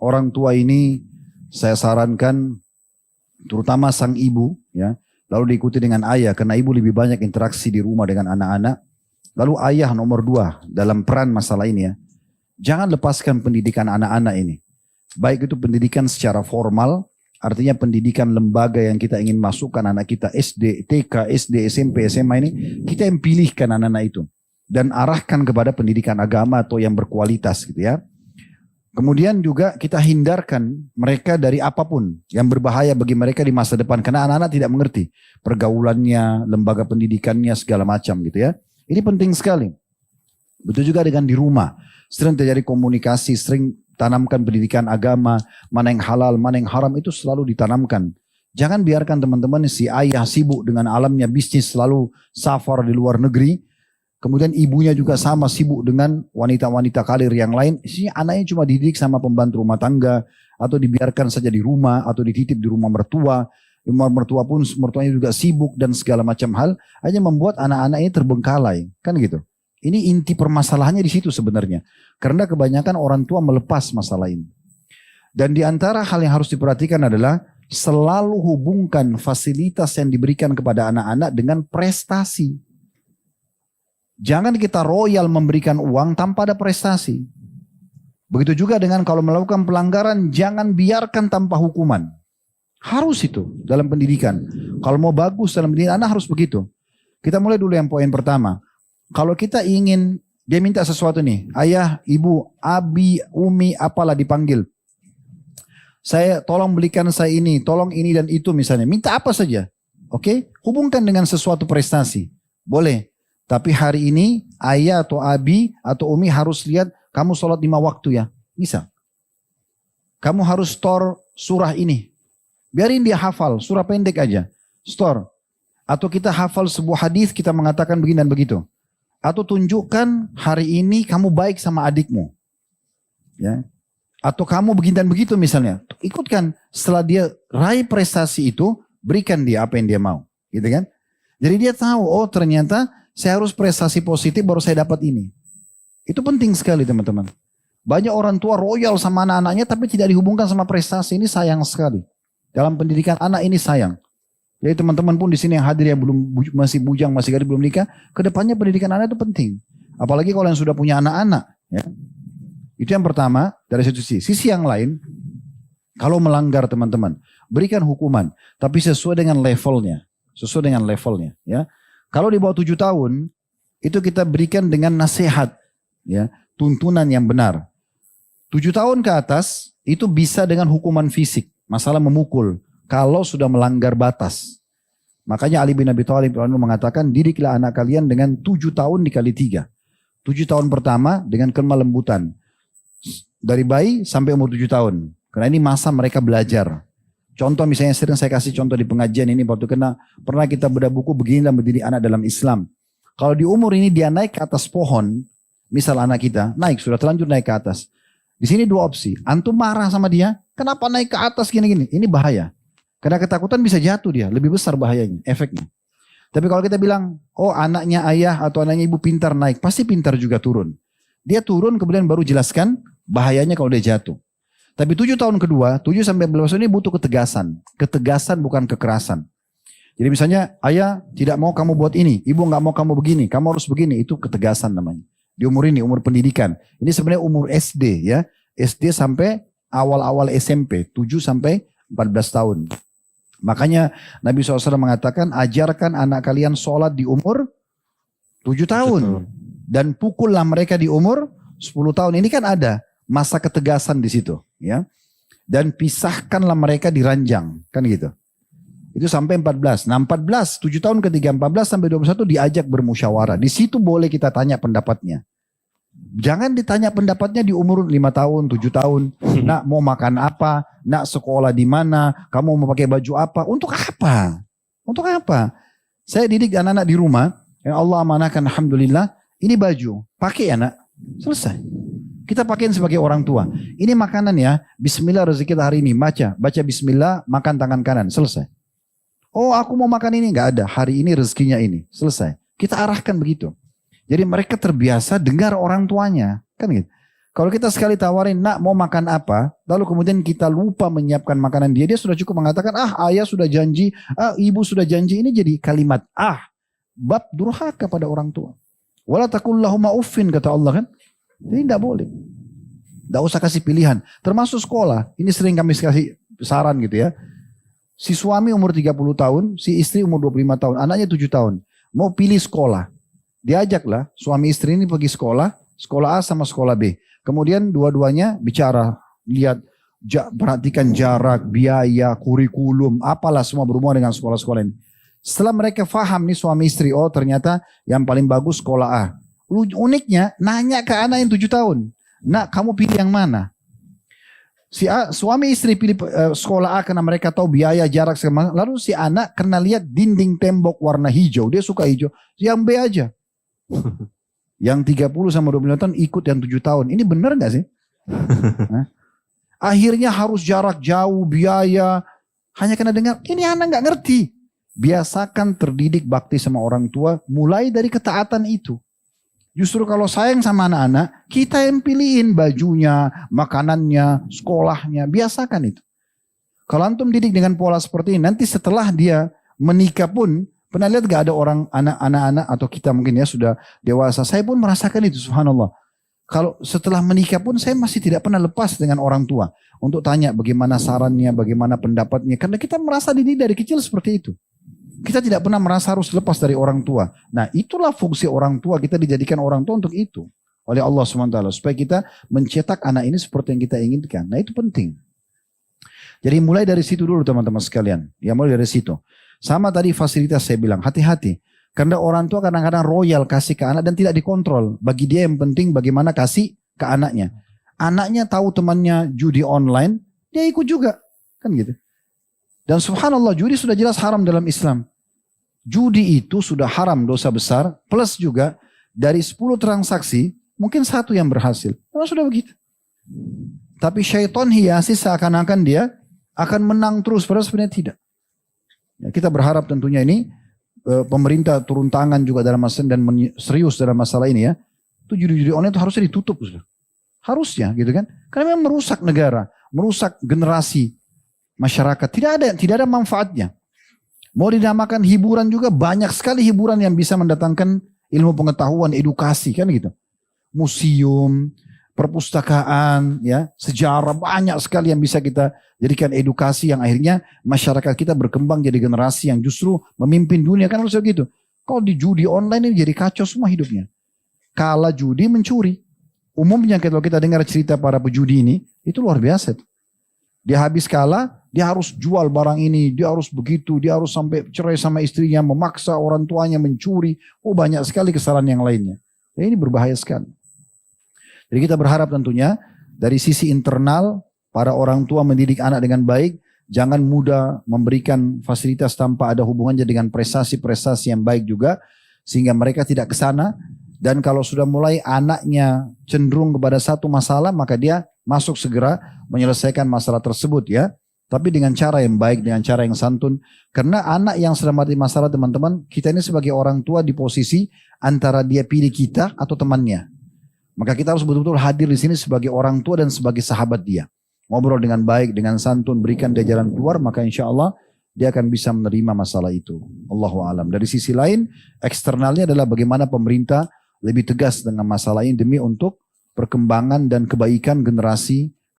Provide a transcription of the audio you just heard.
Orang tua ini saya sarankan terutama sang ibu ya, lalu diikuti dengan ayah karena ibu lebih banyak interaksi di rumah dengan anak-anak. Lalu ayah nomor 2 dalam peran masalah ini ya. Jangan lepaskan pendidikan anak-anak ini. Baik itu pendidikan secara formal, artinya pendidikan lembaga yang kita ingin masukkan anak kita SD, TK, SD, SMP, SMA ini, kita yang pilihkan anak-anak itu. Dan arahkan kepada pendidikan agama atau yang berkualitas gitu ya. Kemudian juga kita hindarkan mereka dari apapun yang berbahaya bagi mereka di masa depan. Karena anak-anak tidak mengerti pergaulannya, lembaga pendidikannya, segala macam gitu ya. Ini penting sekali. Betul juga dengan di rumah. Sering terjadi komunikasi, sering tanamkan pendidikan agama, mana yang halal, mana yang haram itu selalu ditanamkan. Jangan biarkan teman-teman si ayah sibuk dengan alamnya bisnis selalu safar di luar negeri. Kemudian ibunya juga sama sibuk dengan wanita-wanita karir yang lain. Isinya anaknya cuma dididik sama pembantu rumah tangga. Atau dibiarkan saja di rumah. Atau dititip di rumah mertua. Rumah mertua pun mertuanya juga sibuk dan segala macam hal. Hanya membuat anak-anak ini terbengkalai. Kan gitu. Ini inti permasalahannya di situ sebenarnya. Karena kebanyakan orang tua melepas masalah ini. Dan di antara hal yang harus diperhatikan adalah selalu hubungkan fasilitas yang diberikan kepada anak-anak dengan prestasi. Jangan kita royal memberikan uang tanpa ada prestasi. Begitu juga dengan kalau melakukan pelanggaran, jangan biarkan tanpa hukuman. Harus itu dalam pendidikan. Kalau mau bagus dalam pendidikan, anak harus begitu. Kita mulai dulu yang poin pertama. Kalau kita ingin, dia minta sesuatu nih. Ayah, ibu, abi, umi, apalah dipanggil. Saya tolong belikan saya ini, tolong ini dan itu misalnya. Minta apa saja. Oke? Hubungkan dengan sesuatu prestasi. Boleh. Tapi hari ini ayah atau abi atau umi harus lihat kamu sholat 5 waktu ya. Bisa. Kamu harus store surah ini. Biarin dia hafal, surah pendek aja. Store. Atau kita hafal sebuah hadis kita mengatakan begini dan begitu. Atau tunjukkan hari ini kamu baik sama adikmu. Ya. Atau kamu begini dan begitu misalnya. Ikutkan. Setelah dia raih prestasi itu, berikan dia apa yang dia mau. Gitu kan. Jadi dia tahu, oh ternyata saya harus prestasi positif baru saya dapat ini. Itu penting sekali teman-teman. Banyak orang tua royal sama anak-anaknya tapi tidak dihubungkan sama prestasi. Ini sayang sekali. Dalam pendidikan anak ini sayang. Jadi teman-teman pun di sini yang hadir yang masih bujang, masih gadis belum nikah, kedepannya pendidikan anak itu penting. Apalagi kalau yang sudah punya anak-anak. Ya. Itu yang pertama dari sisi. Sisi yang lain, kalau melanggar teman-teman, berikan hukuman. Tapi sesuai dengan levelnya. Sesuai dengan levelnya. Ya. Kalau di bawah 7 tahun, itu kita berikan dengan nasihat, ya, tuntunan yang benar. 7 tahun ke atas, itu bisa dengan hukuman fisik, masalah memukul, kalau sudah melanggar batas. Makanya Ali bin Abi Thalib mengatakan, didiklah anak kalian dengan 7 tahun dikali 3. 7 tahun pertama dengan kelembutan. Dari bayi sampai umur 7 tahun. Karena ini masa mereka belajar. Contoh misalnya sering saya kasih contoh di pengajian ini waktu pernah kita bedah buku beginilah mendidik anak dalam Islam. Kalau di umur ini dia naik ke atas pohon, misal anak kita naik sudah terlanjur naik ke atas. Di sini 2 opsi. Antum marah sama dia, kenapa naik ke atas gini-gini? Ini bahaya. Karena ketakutan bisa jatuh dia, lebih besar bahayanya, efeknya. Tapi kalau kita bilang, oh anaknya ayah atau anaknya ibu pintar naik, pasti pintar juga turun. Dia turun kemudian baru jelaskan bahayanya kalau dia jatuh. Tapi 7 tahun kedua, 7 sampai 12 tahun ini butuh ketegasan. Ketegasan bukan kekerasan. Jadi misalnya, ayah tidak mau kamu buat ini, ibu nggak mau kamu begini, kamu harus begini. Itu ketegasan namanya. Di umur ini, umur pendidikan. Ini sebenarnya umur SD ya. SD sampai awal-awal SMP, 7 sampai 14 tahun. Makanya Nabi SAW mengatakan, ajarkan anak kalian sholat di umur 7 tahun. Dan pukullah mereka di umur 10 tahun. Ini kan ada masa ketegasan di situ, ya. Dan pisahkanlah mereka di ranjang, kan gitu. Itu sampai 14. Nah 14, 7 tahun ketiga 14 sampai 21 diajak bermusyawarah. Di situ boleh kita tanya pendapatnya. Jangan ditanya pendapatnya di umur 5 tahun, 7 tahun. Nak mau makan apa? Nak sekolah di mana? Kamu mau pakai baju apa? Untuk apa? Untuk apa? Saya didik anak-anak di rumah. Yang Allah amanahkan alhamdulillah. Ini baju. Pakai ya nak. Selesai. Kita pakaiin sebagai orang tua. Ini makanan ya. Bismillah rezeki kita hari ini. Baca bismillah, makan tangan kanan. Selesai. Oh aku mau makan ini. Gak ada. Hari ini rezekinya ini. Selesai. Kita arahkan begitu. Jadi mereka terbiasa dengar orang tuanya. Kan gitu. Kalau kita sekali tawarin, nak mau makan apa, lalu kemudian kita lupa menyiapkan makanan dia sudah cukup mengatakan, ayah sudah janji, ibu sudah janji, ini jadi kalimat bab durhaka pada orang tua. Wala taqul lahuma uffin, kata Allah kan. Jadi tidak boleh. Tidak usah kasih pilihan. Termasuk sekolah, ini sering kami kasih saran gitu ya. Si suami umur 30 tahun, si istri umur 25 tahun, anaknya 7 tahun. Mau pilih sekolah. Diajaklah suami istri ini pergi sekolah A sama sekolah B. Kemudian dua-duanya bicara, lihat, perhatikan jarak, biaya, kurikulum, apalah semua berhubungan dengan sekolah-sekolah ini. Setelah mereka faham nih suami istri, ternyata yang paling bagus sekolah A. Uniknya nanya ke anak yang 7 tahun, nak kamu pilih yang mana? Suami istri pilih sekolah A karena mereka tahu biaya, jarak, segala. Lalu si anak karena lihat dinding tembok warna hijau, dia suka hijau, yang B aja. Yang 30 sama 25 tahun ikut yang 7 tahun. Ini benar gak sih? Akhirnya harus jarak jauh, biaya. Hanya karena dengar, ini anak gak ngerti. Biasakan terdidik bakti sama orang tua mulai dari ketaatan itu. Justru kalau sayang sama anak-anak, kita yang pilihin bajunya, makanannya, sekolahnya. Biasakan itu. Kalau antum didik dengan pola seperti ini, nanti setelah dia menikah pun, pernah lihat gak ada orang anak-anak atau kita mungkin ya sudah dewasa. Saya pun merasakan itu, subhanallah. Kalau setelah menikah pun saya masih tidak pernah lepas dengan orang tua. Untuk tanya bagaimana sarannya, bagaimana pendapatnya. Karena kita merasa dididik dari kecil seperti itu. Kita tidak pernah merasa harus lepas dari orang tua. Nah itulah fungsi orang tua. Kita dijadikan orang tua untuk itu. Oleh Allah SWT. Supaya kita mencetak anak ini seperti yang kita inginkan. Nah itu penting. Jadi mulai dari situ dulu teman-teman sekalian. Ya mulai dari situ. Sama tadi fasilitas saya bilang, hati-hati. Karena orang tua kadang-kadang royal kasih ke anak dan tidak dikontrol. Bagi dia yang penting bagaimana kasih ke anaknya. Anaknya tahu temannya judi online, dia ikut juga. Kan gitu. Dan subhanallah judi sudah jelas haram dalam Islam. Judi itu sudah haram, dosa besar. Plus juga dari 10 transaksi, mungkin 1 yang berhasil. Memang sudah begitu. Tapi syaitan hiasi seakan-akan dia akan menang terus. Padahal sebenarnya tidak. Ya, kita berharap tentunya ini pemerintah turun tangan juga dalam masalah dan serius dalam masalah ini ya. Itu judi-judi online itu harusnya ditutup. Harusnya gitu kan. Karena memang merusak negara, merusak generasi masyarakat. Tidak ada manfaatnya. Mau dinamakan hiburan juga banyak sekali hiburan yang bisa mendatangkan ilmu pengetahuan, edukasi kan gitu. Museum, perpustakaan, ya, sejarah banyak sekali yang bisa kita jadikan edukasi yang akhirnya masyarakat kita berkembang jadi generasi yang justru memimpin dunia kan harusnya gitu. Kalau di judi online ini jadi kacau semua hidupnya. Kalah judi mencuri. Umumnya kalau kita dengar cerita para pejudi ini itu luar biasa. Dia habis kalah, dia harus jual barang ini, dia harus begitu, dia harus sampai cerai sama istrinya, memaksa orang tuanya mencuri. Banyak sekali kesalahan yang lainnya. Ini berbahaya sekali. Jadi kita berharap tentunya dari sisi internal para orang tua mendidik anak dengan baik, jangan mudah memberikan fasilitas tanpa ada hubungannya dengan prestasi-prestasi yang baik juga, sehingga mereka tidak ke sana. Dan kalau sudah mulai anaknya cenderung kepada satu masalah, maka dia masuk segera menyelesaikan masalah tersebut ya. Tapi dengan cara yang baik, dengan cara yang santun. Karena anak yang sedang mati masalah teman-teman, kita ini sebagai orang tua di posisi antara dia pilih kita atau temannya. Maka kita harus betul-betul hadir di sini sebagai orang tua dan sebagai sahabat dia. Ngobrol dengan baik, dengan santun, berikan dia jalan keluar, maka insya Allah dia akan bisa menerima masalah itu. Allahu a'lam. Dari sisi lain, eksternalnya adalah bagaimana pemerintah lebih tegas dengan masalah ini demi untuk perkembangan dan kebaikan generasi